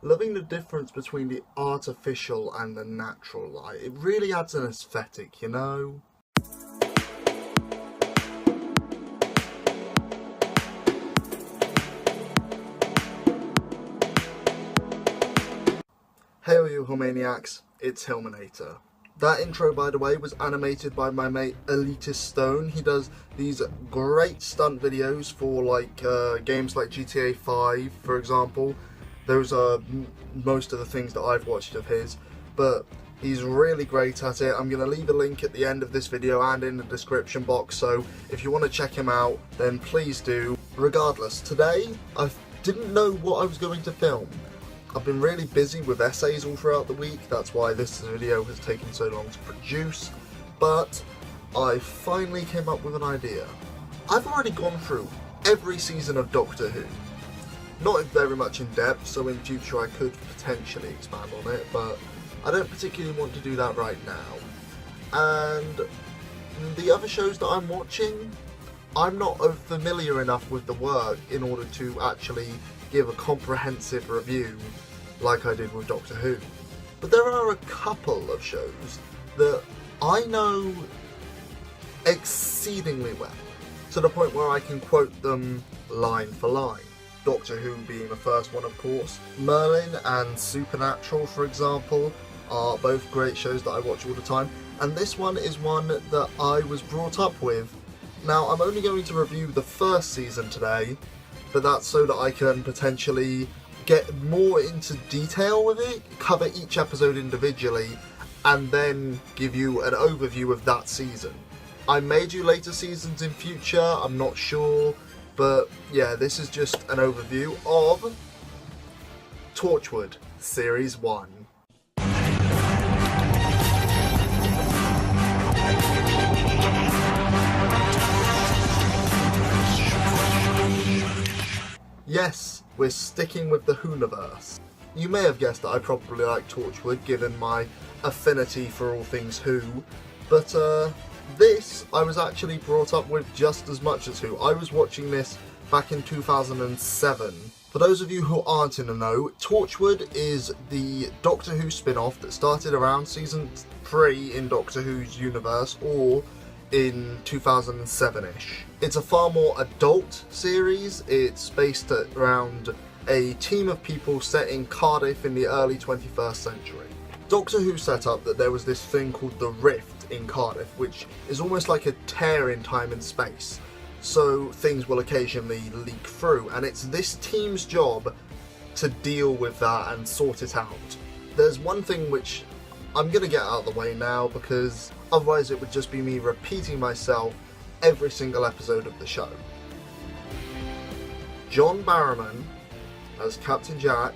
loving the difference between the artificial and the natural light. It really adds an aesthetic, you know? Hey all you Hillmaniacs, it's Hillmanator. That intro, by the way, was animated by my mate Elitist Stone. He does these great stunt videos for games like GTA 5, for example. Those are most of the things that I've watched of his, but he's really great at it. I'm going to leave a link at the end of this video and in the description box, so if you want to check him out, then please do. Regardless, today I didn't know what I was going to film. I've been really busy with essays all throughout the week, that's why this video has taken so long to produce, but I finally came up with an idea. I've already gone through every season of Doctor Who. Not very much in depth, so in future I could potentially expand on it, but I don't particularly want to do that right now. And the other shows that I'm watching, I'm not familiar enough with the work in order to actually give a comprehensive review like I did with Doctor Who. But there are a couple of shows that I know exceedingly well, to the point where I can quote them line for line. Doctor Who being the first one, of course. Merlin and Supernatural, for example, are both great shows that I watch all the time, and this one is one that I was brought up with. Now, I'm only going to review the first season today, but that's so that I can potentially get more into detail with it, cover each episode individually, and then give you an overview of that season. I may do later seasons in future, I'm not sure, but yeah, this is just an overview of Torchwood Series 1. Yes, we're sticking with the Whoniverse. You may have guessed that I probably like Torchwood given my affinity for all things Who, but this I was actually brought up with just as much as Who. I was watching this back in 2007. For those of you who aren't in the know, Torchwood is the Doctor Who spin-off that started around season 3 in Doctor Who's universe, or in 2007-ish. It's a far more adult series. It's based around a team of people set in Cardiff in the early 21st century. Doctor Who set up that there was this thing called the Rift in Cardiff, which is almost like a tear in time and space, so things will occasionally leak through, and it's this team's job to deal with that and sort it out. There's one thing which I'm going to get out of the way now, because otherwise it would just be me repeating myself every single episode of the show. John Barrowman as Captain Jack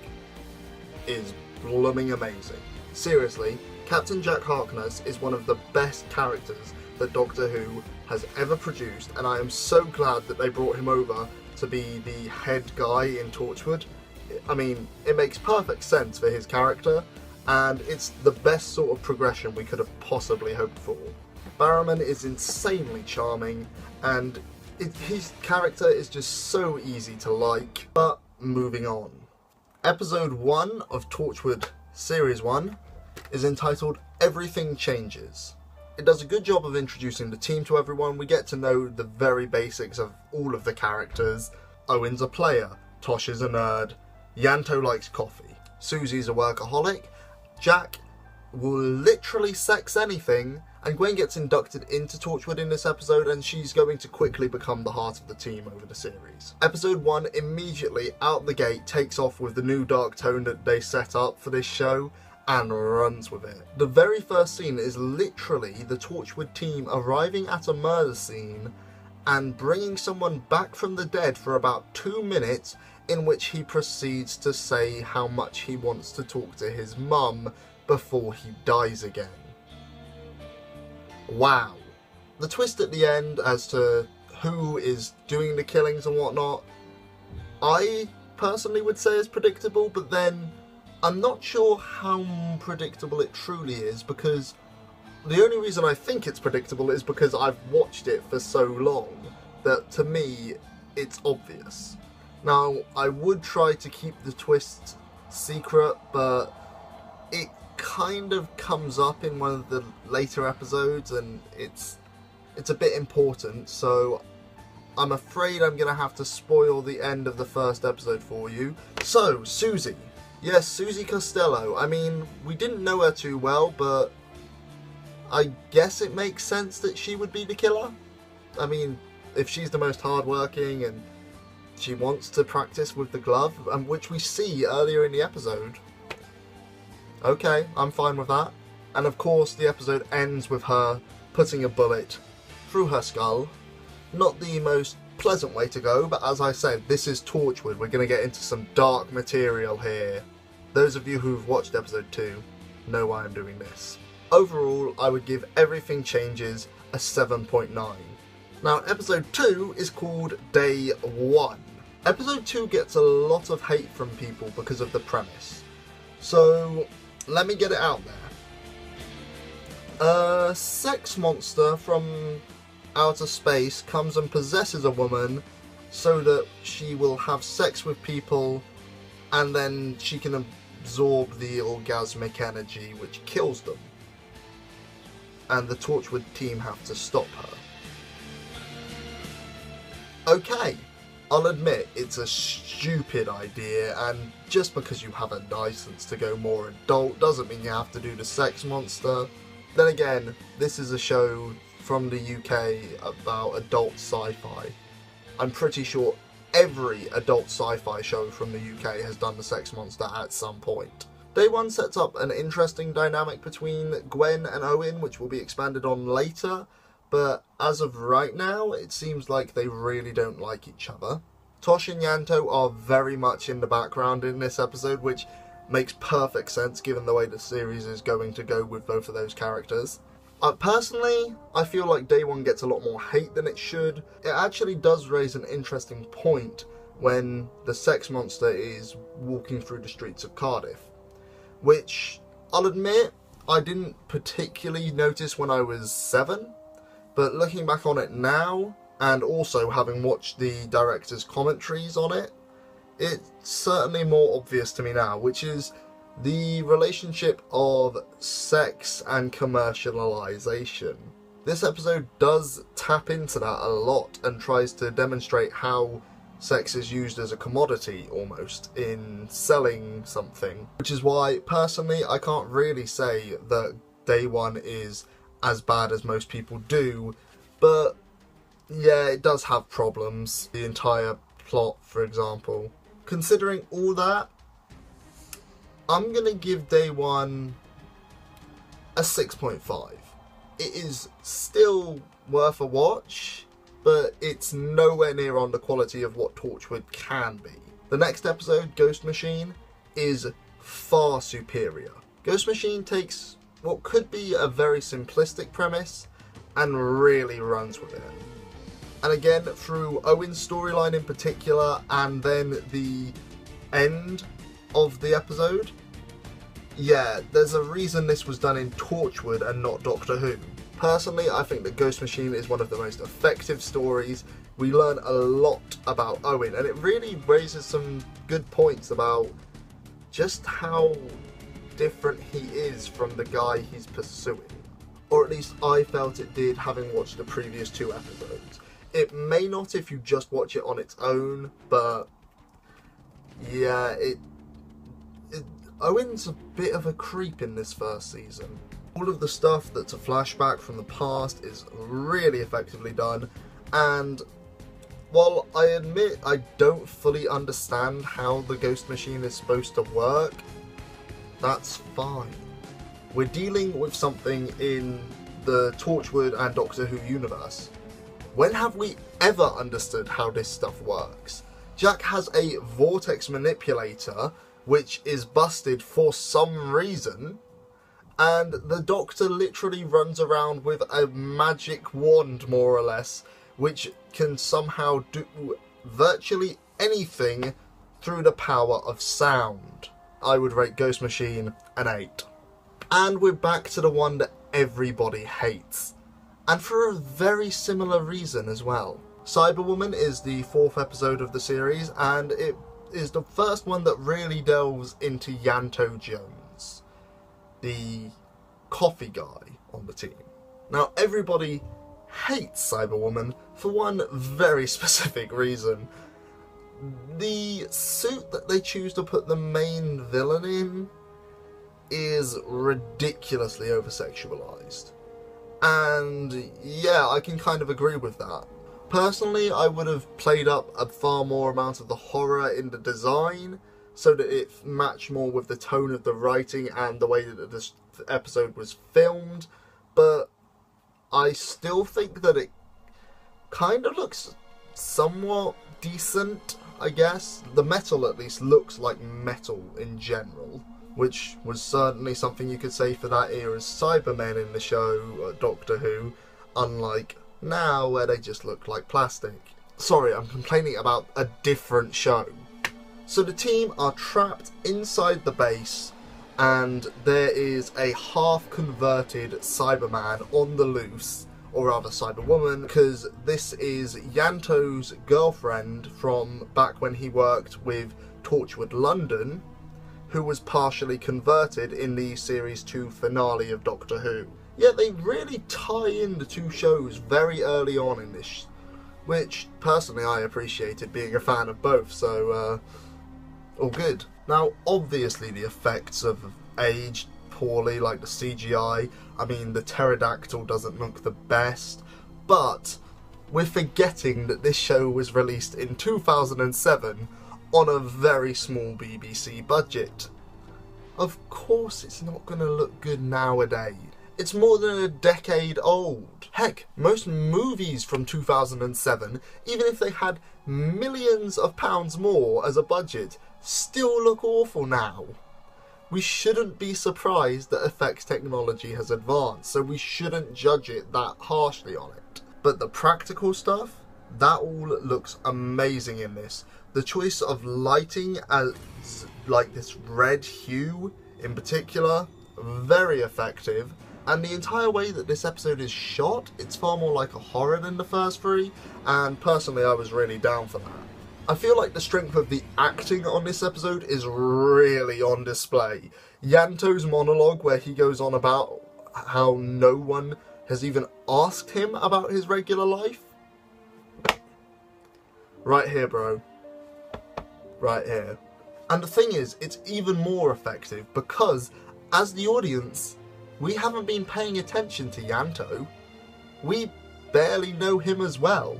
is blooming amazing. Seriously, Captain Jack Harkness is one of the best characters that Doctor Who has ever produced, and I am so glad that they brought him over to be the head guy in Torchwood. I mean, it makes perfect sense for his character, and it's the best sort of progression we could have possibly hoped for. Barrowman is insanely charming, and his character is just so easy to like. But moving on. Episode 1 of Torchwood Series 1 is entitled Everything Changes. It does a good job of introducing the team to everyone. We get to know the very basics of all of the characters. Owen's a player, Tosh is a nerd, Yanto likes coffee, Susie's a workaholic, Jack will literally sex anything, and Gwen gets inducted into Torchwood in this episode, and she's going to quickly become the heart of the team over the series. Episode 1 immediately out the gate takes off with the new dark tone that they set up for this show and runs with it. The very first scene is literally the Torchwood team arriving at a murder scene and bringing someone back from the dead for about 2 minutes, in which he proceeds to say how much he wants to talk to his mum before he dies again. Wow. The twist at the end as to who is doing the killings and whatnot, I personally would say is predictable, but then I'm not sure how predictable it truly is, because the only reason I think it's predictable is because I've watched it for so long that to me it's obvious. Now, I would try to keep the twists secret, but it kind of comes up in one of the later episodes, and it's a bit important, so I'm afraid I'm gonna have to spoil the end of the first episode for you. So, Susie. Yes, Susie Costello. I mean, we didn't know her too well, but I guess it makes sense that she would be the killer. I mean, if she's the most hardworking and she wants to practice with the glove, which we see earlier in the episode. Okay, I'm fine with that. And of course, the episode ends with her putting a bullet through her skull. Not the most pleasant way to go, but as I said, this is Torchwood. We're going to get into some dark material here. Those of you who've watched episode 2 know why I'm doing this. Overall, I would give Everything Changes a 7.9. Now, episode 2 is called Day 1. Episode 2 gets a lot of hate from people because of the premise. So, let me get it out there. A sex monster from outer space comes and possesses a woman so that she will have sex with people, and then she can absorb the orgasmic energy which kills them. And the Torchwood team have to stop her. Okay, I'll admit it's a stupid idea, and just because you have a license to go more adult doesn't mean you have to do the sex monster. Then again, this is a show from the UK about adult sci-fi. I'm pretty sure every adult sci-fi show from the UK has done the sex monster at some point. Day 1 sets up an interesting dynamic between Gwen and Owen, which will be expanded on later, but as of right now, it seems like they really don't like each other. Tosh and Yanto are very much in the background in this episode, which makes perfect sense given the way the series is going to go with both of those characters. Personally, I feel like Day 1 gets a lot more hate than it should. It actually does raise an interesting point when the sex monster is walking through the streets of Cardiff, which, I'll admit, I didn't particularly notice when I was 7, but looking back on it now, and also having watched the director's commentaries on it, it's certainly more obvious to me now, which is the relationship of sex and commercialization. This episode does tap into that a lot and tries to demonstrate how sex is used as a commodity almost in selling something, which is why personally I can't really say that Day 1 is as bad as most people do, but yeah, it does have problems. The entire plot, for example. Considering all that, I'm gonna give Day 1 a 6.5. It is still worth a watch, but it's nowhere near on the quality of what Torchwood can be. The next episode, Ghost Machine, is far superior. Ghost Machine takes what could be a very simplistic premise and really runs with it. And again, through Owen's storyline in particular, and then the end of the episode, yeah, there's a reason this was done in Torchwood and not Doctor Who. Personally, I think that Ghost Machine is one of the most effective stories. We learn a lot about Owen, and it really raises some good points about just how different he is from the guy he's pursuing. Or at least I felt it did, having watched the previous 2 episodes. It may not if you just watch it on its own, but yeah, Owen's a bit of a creep in this first season. All of the stuff that's a flashback from the past is really effectively done, and while I admit I don't fully understand how the Ghost Machine is supposed to work, that's fine. We're dealing with something in the Torchwood and Doctor Who universe. When have we ever understood how this stuff works? Jack has a vortex manipulator, which is busted for some reason, and the Doctor literally runs around with a magic wand, more or less, which can somehow do virtually anything through the power of sound. I would rate Ghost Machine an 8. And we're back to the one that everybody hates. And for a very similar reason as well. Cyberwoman is the 4th episode of the series, and it is the first one that really delves into Yanto Jones, the coffee guy on the team. Now, everybody hates Cyberwoman for one very specific reason. The suit that they choose to put the main villain in is ridiculously over-sexualized. And yeah, I can kind of agree with that. Personally, I would have played up a far more amount of the horror in the design so that it matched more with the tone of the writing and the way that this episode was filmed, but I still think that it kind of looks somewhat decent, I guess. The metal at least looks like metal in general, which was certainly something you could say for that era's Cybermen in the show Doctor Who, unlike now where they just look like plastic. Sorry, I'm complaining about a different show. So the team are trapped inside the base, and there is a half-converted Cyberman on the loose, or rather Cyberwoman, because this is Yanto's girlfriend from back when he worked with Torchwood London, who was partially converted in the Series 2 finale of Doctor Who. Yet they really tie in the two shows very early on in this, which personally I appreciated, being a fan of both, so all good. Now, obviously the effects have aged poorly, like the CGI. I mean, the pterodactyl doesn't look the best, but we're forgetting that this show was released in 2007 on a very small BBC budget. Of course it's not going to look good nowadays. It's more than a decade old. Heck, most movies from 2007, even if they had millions of pounds more as a budget, still look awful now. We shouldn't be surprised that effects technology has advanced, so we shouldn't judge it that harshly on it. But the practical stuff, that all looks amazing in this. The choice of lighting as like this red hue in particular, very effective. And the entire way that this episode is shot, it's far more like a horror than the first three, and personally I was really down for that. I feel like the strength of the acting on this episode is really on display. Yanto's monologue, where he goes on about how no one has even asked him about his regular life. Right here, bro. Right here. And the thing is, it's even more effective because, as the audience, we haven't been paying attention to Yanto. We barely know him as well.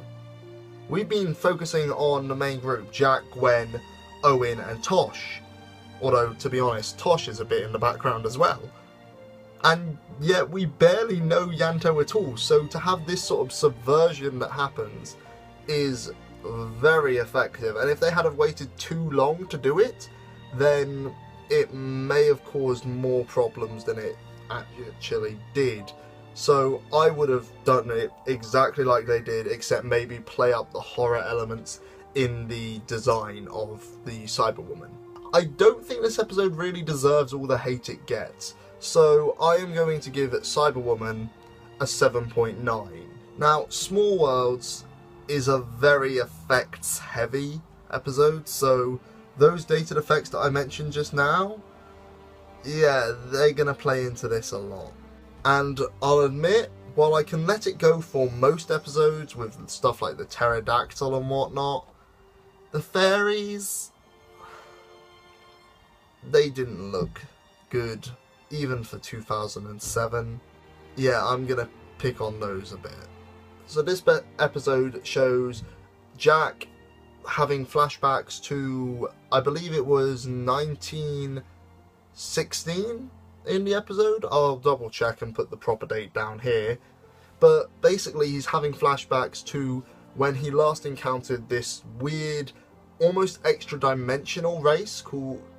We've been focusing on the main group, Jack, Gwen, Owen and Tosh. Although, to be honest, Tosh is a bit in the background as well. And yet we barely know Yanto at all, so to have this sort of subversion that happens is very effective. And if they had have waited too long to do it, then it may have caused more problems than it actually did. So I would have done it exactly like they did, except maybe play up the horror elements in the design of the Cyberwoman. I don't think this episode really deserves all the hate it gets, so I am going to give Cyberwoman a 7.9. Now, Small Worlds is a very effects heavy episode, so those dated effects that I mentioned just now, yeah, they're gonna play into this a lot. And I'll admit, while I can let it go for most episodes with stuff like the pterodactyl and whatnot, the fairies, they didn't look good, even for 2007. Yeah, I'm gonna pick on those a bit. So this episode shows Jack having flashbacks to, I believe it was 1916 in the episode. I'll double check and put the proper date down here. But basically he's having flashbacks to when he last encountered this weird, almost extra-dimensional race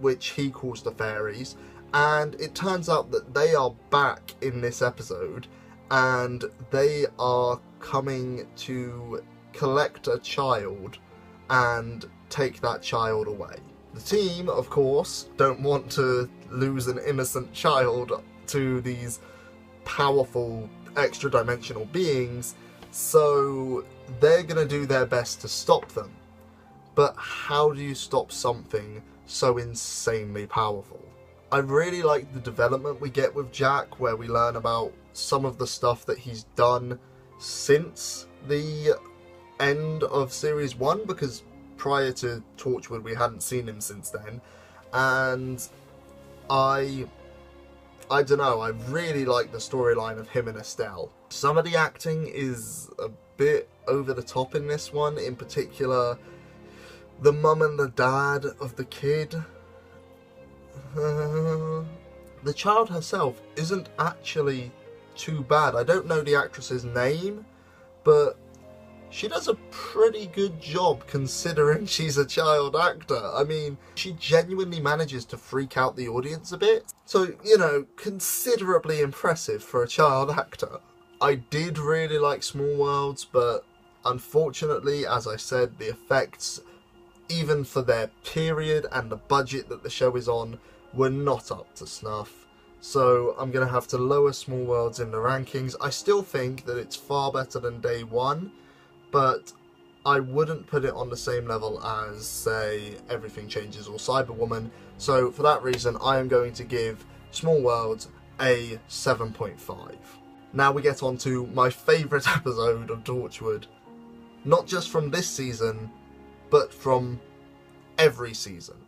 which he calls the fairies. And it turns out that they are back in this episode, and they are coming to collect a child and take that child away. The team, of course, don't want to lose an innocent child to these powerful extra-dimensional beings, so they're going to do their best to stop them. but how do you stop something so insanely powerful? I really like the development we get with Jack, where we learn about some of the stuff that he's done since the end of Series 1, because prior to Torchwood we hadn't seen him since then, and I don't know, I really like the storyline of him and Estelle. Some of the acting is a bit over the top in this one, in particular the mum and the dad of the kid. The child herself isn't actually too bad. I don't know the actress's name, but she does a pretty good job considering she's a child actor. I mean, she genuinely manages to freak out the audience a bit. So, you know, considerably impressive for a child actor. I did really like Small Worlds, but unfortunately, as I said, the effects, even for their period and the budget that the show is on, were not up to snuff. So I'm going to have to lower Small Worlds in the rankings. I still think that it's far better than Day 1, but I wouldn't put it on the same level as, say, Everything Changes or Cyberwoman. So for that reason, I am going to give Small Worlds a 7.5. Now we get on to my favourite episode of Torchwood. Not just from this season, but from every season.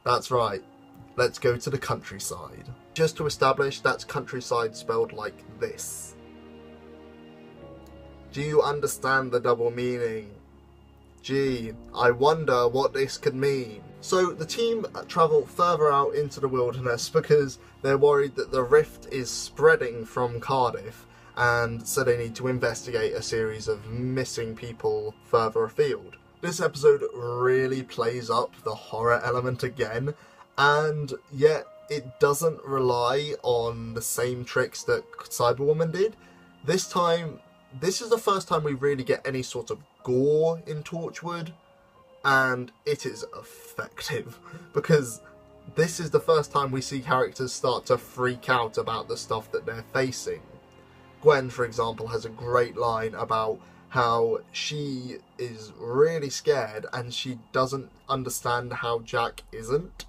That's right. Let's go to the countryside. Just to establish, that's countryside spelled like this. Do you understand the double meaning? Gee, I wonder what this could mean. So the team travel further out into the wilderness because they're worried that the rift is spreading from Cardiff, and so they need to investigate a series of missing people further afield. This episode really plays up the horror element again, and yet it doesn't rely on the same tricks that Cyberwoman did. This time, this is the first time we really get any sort of gore in Torchwood, and it is effective, because this is the first time we see characters start to freak out about the stuff that they're facing. Gwen, for example, has a great line about how she is really scared and she doesn't understand how Jack isn't.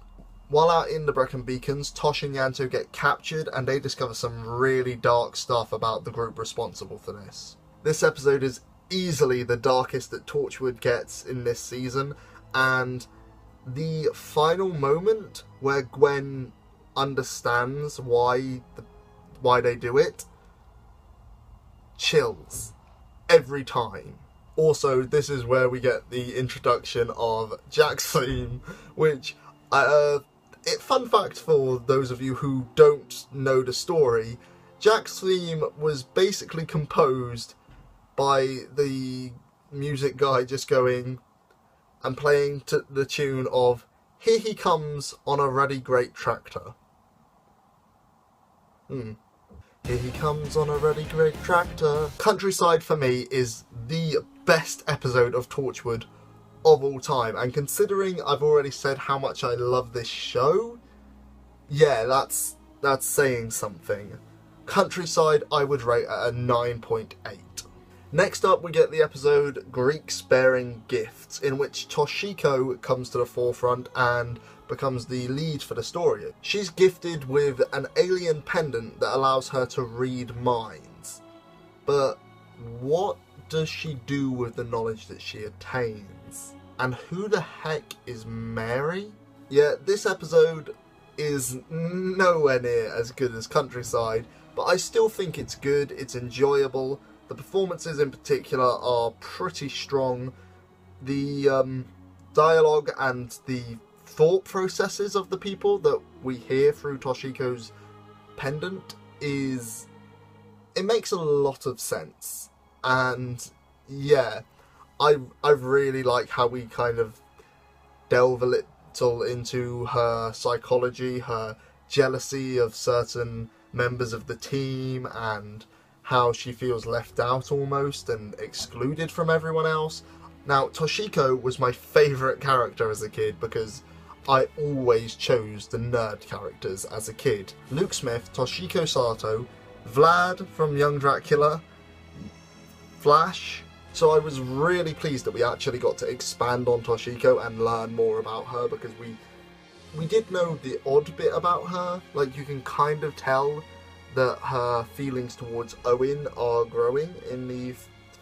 While out in the Brecon Beacons, Tosh and Yanto get captured and they discover some really dark stuff about the group responsible for this. This episode is easily the darkest that Torchwood gets in this season, and the final moment where Gwen understands why they do it, chills every time. Also, this is where we get the introduction of Jack's theme, which fun fact for those of you who don't know the story, Jack's theme was basically composed by the music guy just going and playing to the tune of "Here He Comes on a Ruddy Great Tractor." Here he comes on a ruddy great tractor. Countryside for me is the best episode of Torchwood of all time, and considering I've already said how much I love this show, yeah, that's saying something. Countryside I would rate at a 9.8. Next up we get the episode Greeks Bearing Gifts, in which Toshiko comes to the forefront and becomes the lead for the story. She's gifted with an alien pendant that allows her to read minds. But what does she do with the knowledge that she attains? And who the heck is Mary? Yeah, this episode is nowhere near as good as Countryside, but I still think it's good, it's enjoyable. The performances in particular are pretty strong. The dialogue and the thought processes of the people that we hear through Toshiko's pendant it makes a lot of sense. And yeah, I really like how we kind of delve a little into her psychology, her jealousy of certain members of the team, and how she feels left out almost and excluded from everyone else. Now, Toshiko was my favourite character as a kid because I always chose the nerd characters as a kid. Luke Smith, Toshiko Sato, Vlad from Young Dracula, Flash, So I was really pleased that we actually got to expand on Toshiko and learn more about her, because we did know the odd bit about her. Like, you can kind of tell that her feelings towards Owen are growing in the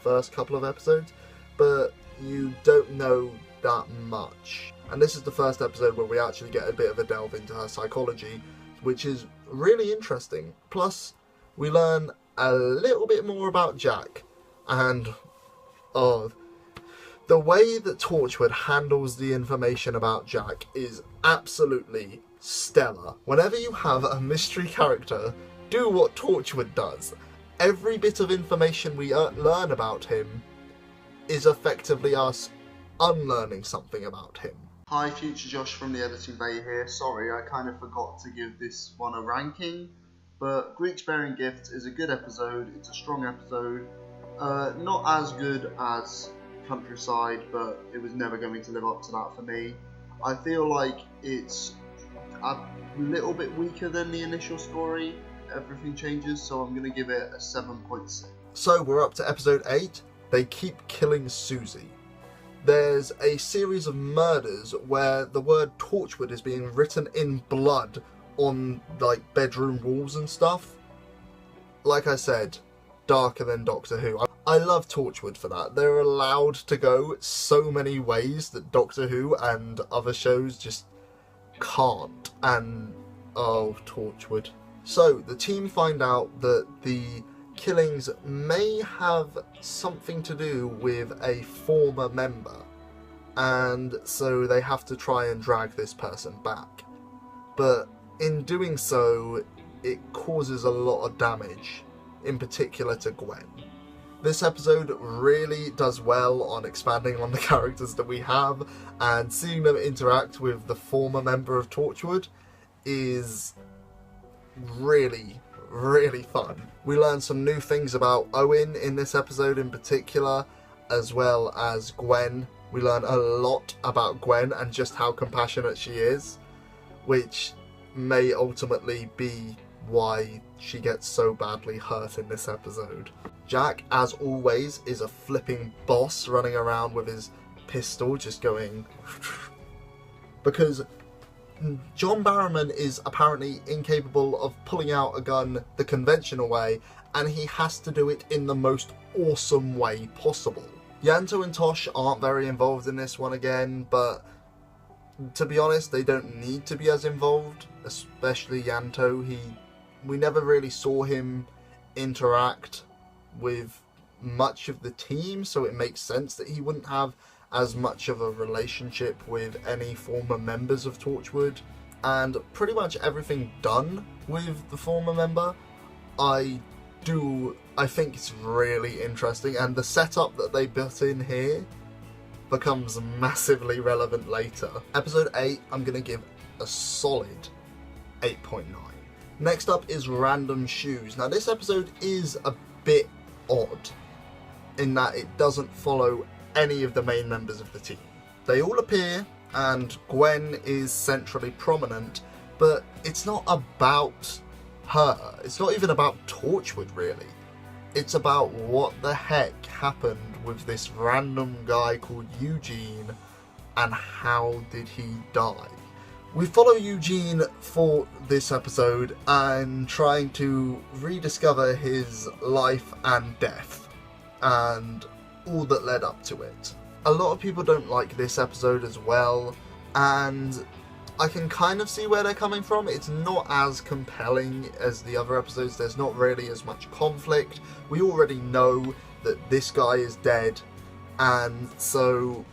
first couple of episodes, but you don't know that much. And this is the first episode where we actually get a bit of a delve into her psychology, which is really interesting. Plus, we learn a little bit more about Jack, and the way that Torchwood handles the information about Jack is absolutely stellar. Whenever you have a mystery character do what Torchwood does, every bit of information we learn about him is effectively us unlearning something about him. Hi, Future Josh from the Editing Bay here. Sorry, I kind of forgot to give this one a ranking, but Greeks Bearing Gifts is a good episode. It's a strong episode. Not as good as Countryside, but it was never going to live up to that for me. I feel like it's a little bit weaker than the initial story. Everything changes, so I'm going to give it a 7.6. So we're up to episode 8. They keep killing Susie. There's a series of murders where the word Torchwood is being written in blood on, like, bedroom walls and stuff. Like I said, darker than Doctor Who. I love Torchwood for that. They're allowed to go so many ways that Doctor Who and other shows just can't. And, oh, Torchwood. So, the team find out that the killings may have something to do with a former member, and so they have to try and drag this person back. But in doing so, it causes a lot of damage, in particular to Gwen. This episode really does well on expanding on the characters that we have, and seeing them interact with the former member of Torchwood is really, really fun. We learn some new things about Owen in this episode in particular, as well as Gwen. We learn a lot about Gwen and just how compassionate she is, which may ultimately be why she gets so badly hurt in this episode. Jack, as always, is a flipping boss running around with his pistol just going because John Barrowman is apparently incapable of pulling out a gun the conventional way, and he has to do it in the most awesome way possible. Yanto and Tosh aren't very involved in this one again, but to be honest, they don't need to be as involved, especially Yanto. We never really saw him interact with much of the team, so it makes sense that he wouldn't have as much of a relationship with any former members of Torchwood. And pretty much everything done with the former member, I think it's really interesting, and the setup that they built in here becomes massively relevant later. Episode 8, I'm going to give a solid 8.9. Next up is Random Shoes. Now this episode is a bit odd in that it doesn't follow any of the main members of the team. They all appear and Gwen is centrally prominent, but it's not about her. It's not even about Torchwood really. It's about what the heck happened with this random guy called Eugene and how did he die. We follow Eugene for this episode and trying to rediscover his life and death and all that led up to it. A lot of people don't like this episode as well, and I can kind of see where they're coming from. It's not as compelling as the other episodes. There's not really as much conflict. We already know that this guy is dead, and so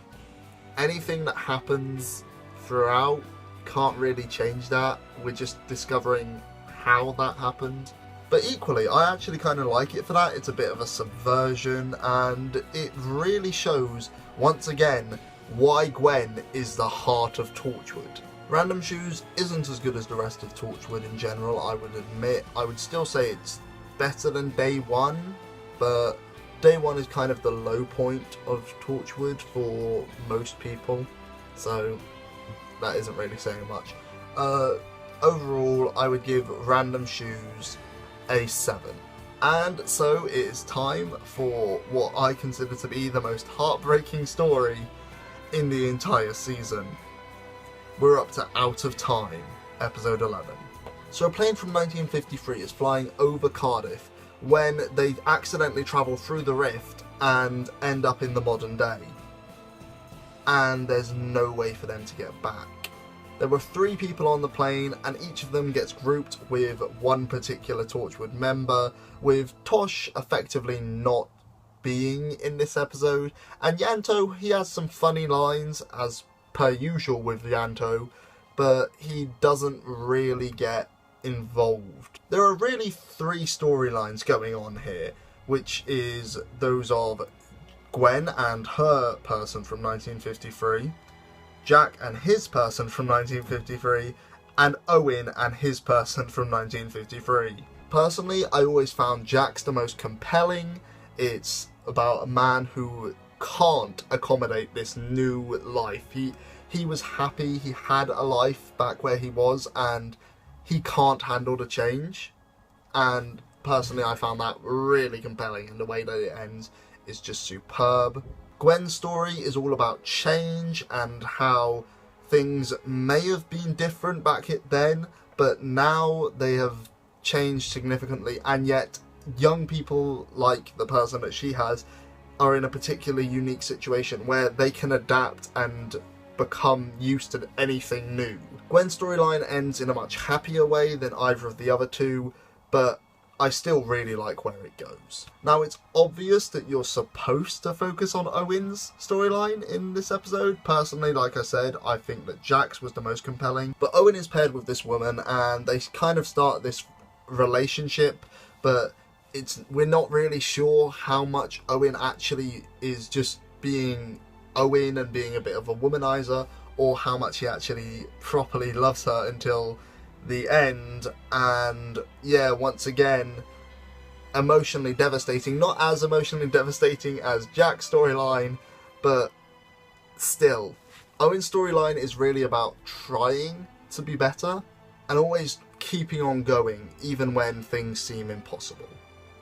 anything that happens throughout can't really change that. We're just discovering how that happened. But equally, I actually kind of like it for that. It's a bit of a subversion, and it really shows, once again, why Gwen is the heart of Torchwood. Random Shoes isn't as good as the rest of Torchwood in general, I would admit. I would still say it's better than Day 1, but Day 1 is kind of the low point of Torchwood for most people, so that isn't really saying much. Overall, I would give Random Shoes a 7. And so it is time for what I consider to be the most heartbreaking story in the entire season. We're up to Out of Time, episode 11. So a plane from 1953 is flying over Cardiff when they accidentally travel through the rift and end up in the modern day. And there's no way for them to get back. There were 3 people on the plane, and each of them gets grouped with one particular Torchwood member, with Tosh effectively not being in this episode. And Yanto, he has some funny lines, as per usual with Yanto, but he doesn't really get involved. There are really 3 storylines going on here, which is those of Gwen and her person from 1953, Jack and his person from 1953, and Owen and his person from 1953. Personally, I always found Jack's the most compelling. It's about a man who can't accommodate this new life. He was happy, he had a life back where he was, and he can't handle the change. And personally, I found that really compelling, and the way that it ends is just superb. Gwen's story is all about change and how things may have been different back then, but now they have changed significantly, and yet young people like the person that she has are in a particularly unique situation where they can adapt and become used to anything new. Gwen's storyline ends in a much happier way than either of the other 2, but I still really like where it goes. Now, it's obvious that you're supposed to focus on Owen's storyline in this episode. Personally, like I said, I think that Jack's was the most compelling. But Owen is paired with this woman, and they kind of start this relationship, but we're not really sure how much Owen actually is just being Owen and being a bit of a womanizer, or how much he actually properly loves her until the end. And yeah, once again, emotionally devastating. Not as emotionally devastating as Jack's storyline, but still, Owen's storyline is really about trying to be better and always keeping on going even when things seem impossible.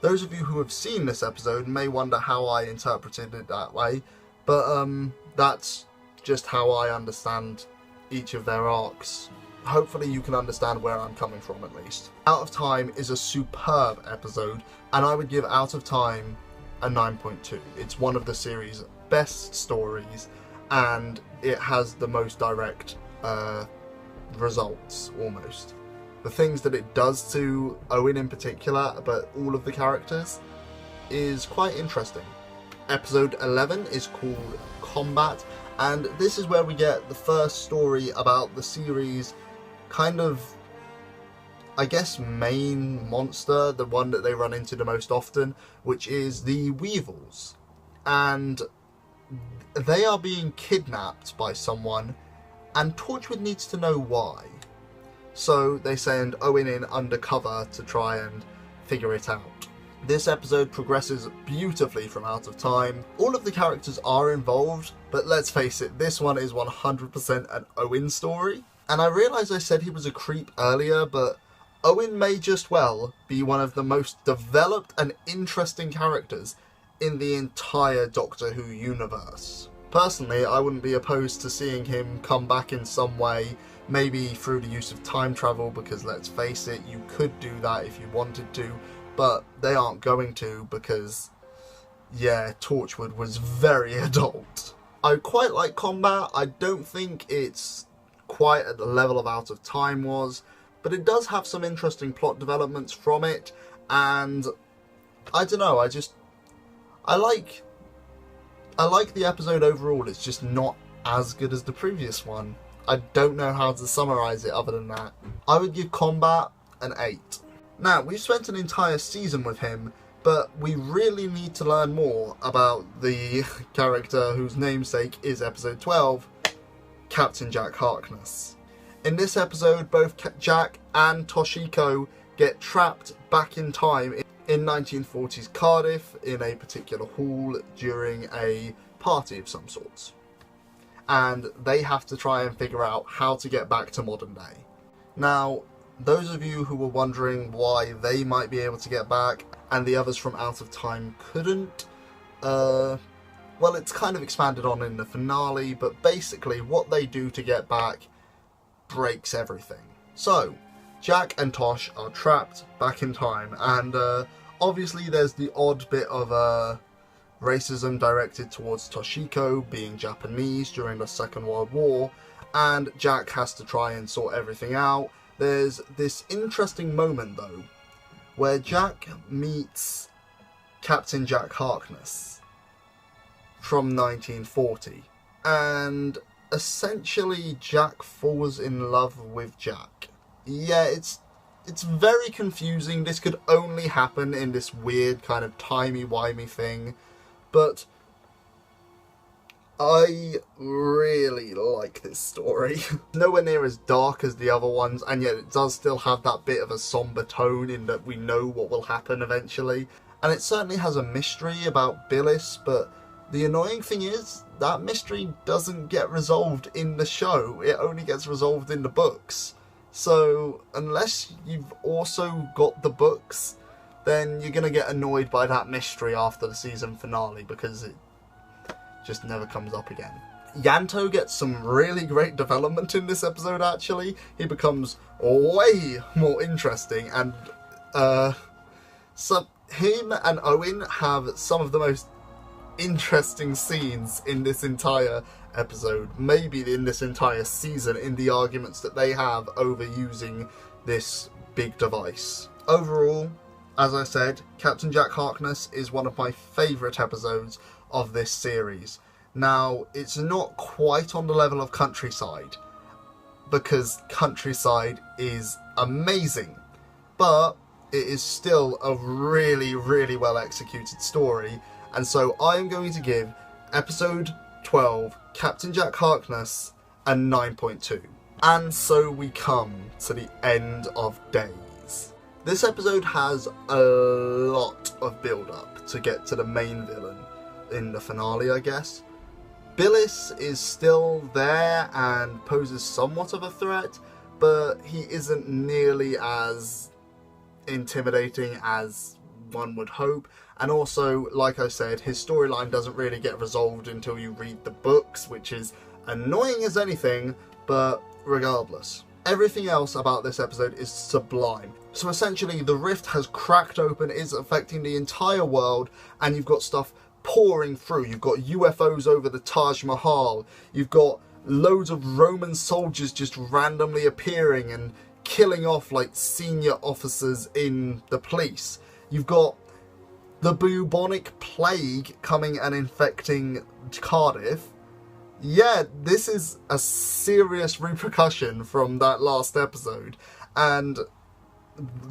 Those of you who have seen this episode may wonder how I interpreted it that way, but that's just how I understand each of their arcs. Hopefully you can understand where I'm coming from, at least. Out of Time is a superb episode, and I would give Out of Time a 9.2. It's one of the series' best stories, and it has the most direct results, almost. The things that it does to Owen in particular, but all of the characters, is quite interesting. Episode 11 is called Combat, and this is where we get the first story about the series' kind of, I guess, main monster, the one that they run into the most often, which is the Weevils. And they are being kidnapped by someone, and Torchwood needs to know why. So they send Owen in undercover to try and figure it out. This episode progresses beautifully from Out of Time. All of the characters are involved, but let's face it, this one is 100% an Owen story. And I realise I said he was a creep earlier, but Owen may just well be one of the most developed and interesting characters in the entire Doctor Who universe. Personally, I wouldn't be opposed to seeing him come back in some way, maybe through the use of time travel, because let's face it, you could do that if you wanted to, but they aren't going to because, yeah, Torchwood was very adult. I quite like Combat. I don't think it's quite at the level of Out of Time was, but it does have some interesting plot developments from it, and I don't know, I like the episode overall. It's just not as good as the previous one. I don't know how to summarise it other than that. I would give Combat an 8. Now, we've spent an entire season with him, but we really need to learn more about the character whose namesake is episode 12, Captain Jack Harkness. In this episode, both Jack and Toshiko get trapped back in time in 1940s Cardiff in a particular hall during a party of some sorts. And they have to try and figure out how to get back to modern day. Now, those of you who were wondering why they might be able to get back and the others from Out of Time couldn't, well, it's kind of expanded on in the finale, but basically what they do to get back breaks everything. So, Jack and Tosh are trapped back in time, and obviously there's the odd bit of racism directed towards Toshiko being Japanese during the Second World War, and Jack has to try and sort everything out. There's this interesting moment though, where Jack meets Captain Jack Harkness from 1940, and essentially Jack falls in love with Jack. Yeah, it's very confusing. This could only happen in this weird kind of timey-wimey thing, but I really like this story. Nowhere near as dark as the other ones, and yet it does still have that bit of a somber tone in that we know what will happen eventually. And it certainly has a mystery about Billis, but the annoying thing is that mystery doesn't get resolved in the show. It only gets resolved in the books. So unless you've also got the books, then you're going to get annoyed by that mystery after the season finale, because it just never comes up again. Yanto gets some really great development in this episode, actually. He becomes way more interesting, and so him and Owen have some of the most interesting scenes in this entire episode, maybe in this entire season, in the arguments that they have over using this big device. Overall, as I said, Captain Jack Harkness is one of my favourite episodes of this series. Now, it's not quite on the level of Countryside, because Countryside is amazing, but it is still a really, really well executed story, and so I am going to give episode 12, Captain Jack Harkness, a 9.2. And so we come to the end of days. This episode has a lot of build-up to get to the main villain in the finale, I guess. Billis is still there and poses somewhat of a threat, but he isn't nearly as intimidating as one would hope. And also, like I said, his storyline doesn't really get resolved until you read the books, which is annoying as anything, but regardless. Everything else about this episode is sublime. So essentially, the rift has cracked open, it's affecting the entire world, and you've got stuff pouring through. You've got UFOs over the Taj Mahal, you've got loads of Roman soldiers just randomly appearing and killing off like senior officers in the police. You've got the bubonic plague coming and infecting Cardiff. Yeah, this is a serious repercussion from that last episode, and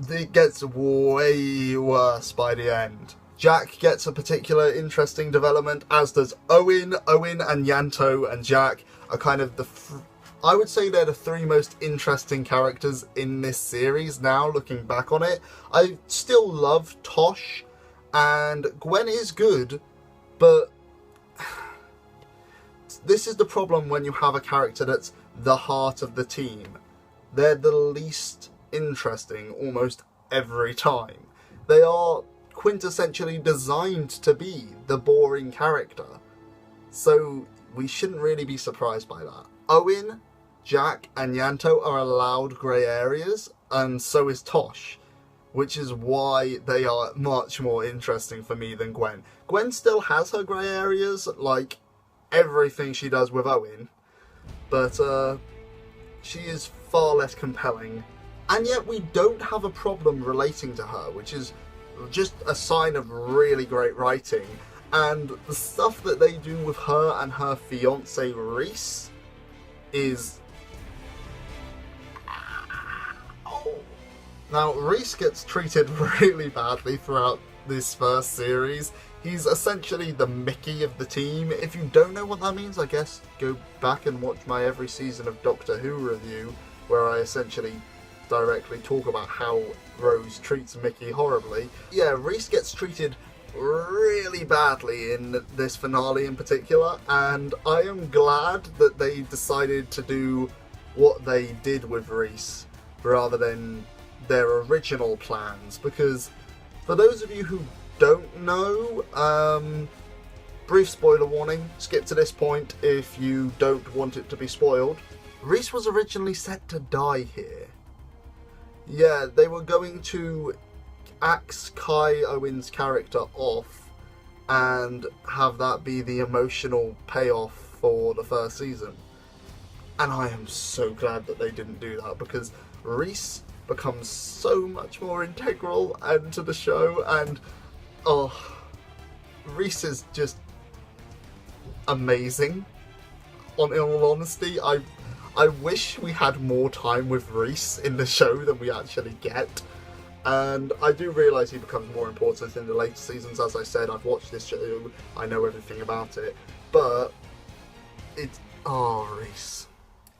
it gets way worse by the end. Jack gets a particular interesting development, as does Owen. Owen and Yanto and Jack are kind of I would say they're the three most interesting characters in this series now, looking back on it. I still love Tosh, and Gwen is good, but this is the problem when you have a character that's the heart of the team. They're the least interesting almost every time. They are quintessentially designed to be the boring character, so we shouldn't really be surprised by that. Owen, Jack and Yanto are allowed grey areas, and so is Tosh, which is why they are much more interesting for me than Gwen. Gwen still has her grey areas, like everything she does with Owen, but she is far less compelling, and yet we don't have a problem relating to her, which is just a sign of really great writing. And the stuff that they do with her and her fiance Reese is... Now, Reese gets treated really badly throughout this first series. He's essentially the Mickey of the team. If you don't know what that means, I guess go back and watch my every season of Doctor Who review, where I essentially directly talk about how Rose treats Mickey horribly. Yeah, Reese gets treated really badly in this finale in particular, and I am glad that they decided to do what they did with Reese rather than their original plans, because for those of you who don't know, brief spoiler warning, skip to this point if you don't want it to be spoiled. Reese was originally set to die here. Yeah, they were going to axe Kai Owen's character off and have that be the emotional payoff for the first season. And I am so glad that they didn't do that, because Reese becomes so much more integral into the show, and Reese is just amazing. In all honesty, I wish we had more time with Reese in the show than we actually get. And I do realise he becomes more important in the later seasons. As I said, I've watched this show, I know everything about it. But it's... Reese.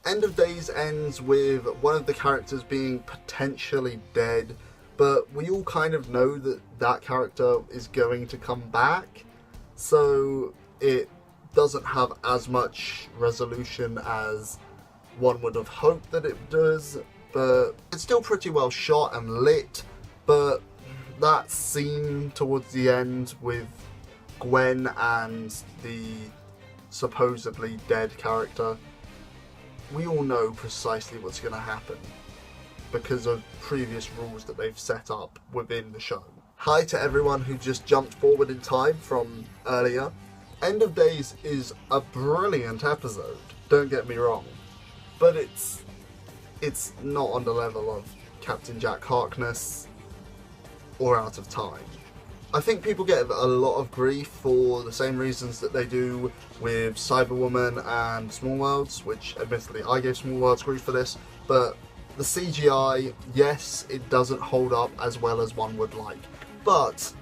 End of Days ends with one of the characters being potentially dead, but we all kind of know that that character is going to come back, so it doesn't have as much resolution as one would have hoped that it does, but it's still pretty well shot and lit. But that scene towards the end with Gwen and the supposedly dead character, we all know precisely what's going to happen because of previous rules that they've set up within the show. Hi to everyone who just jumped forward in time from earlier. End of Days is a brilliant episode, don't get me wrong, but it's not on the level of Captain Jack Harkness or Out of Time. I think people get a lot of grief for the same reasons that they do with Cyberwoman and Small Worlds, which admittedly I gave Small Worlds grief for this, but the CGI, yes, it doesn't hold up as well as one would like, but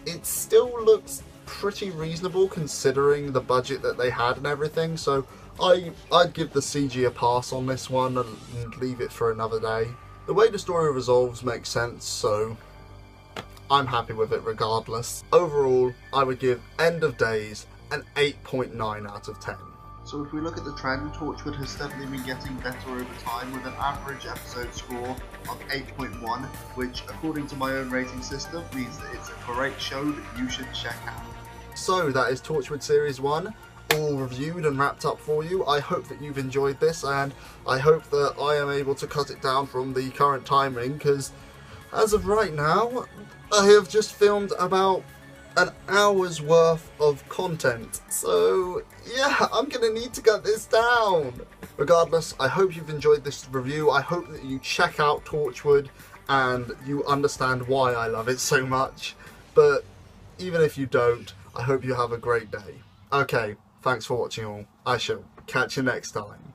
it still looks pretty reasonable considering the budget that they had and everything, so I'd give the CG a pass on this one and leave it for another day. The way the story resolves makes sense, so I'm happy with it regardless. Overall, I would give End of Days an 8.9 out of 10. So if we look at the trend, Torchwood has steadily been getting better over time with an average episode score of 8.1, which according to my own rating system means that it's a great show that you should check out. So that is Torchwood Series 1, all reviewed and wrapped up for you. I hope that you've enjoyed this, and I hope that I am able to cut it down from the current timing, because as of right now, I have just filmed about an hour's worth of content, so yeah, I'm gonna need to cut this down. Regardless, I hope you've enjoyed this review. I hope that you check out Torchwood and you understand why I love it so much, but even if you don't, I hope you have a great day. Okay, thanks for watching all. I shall catch you next time.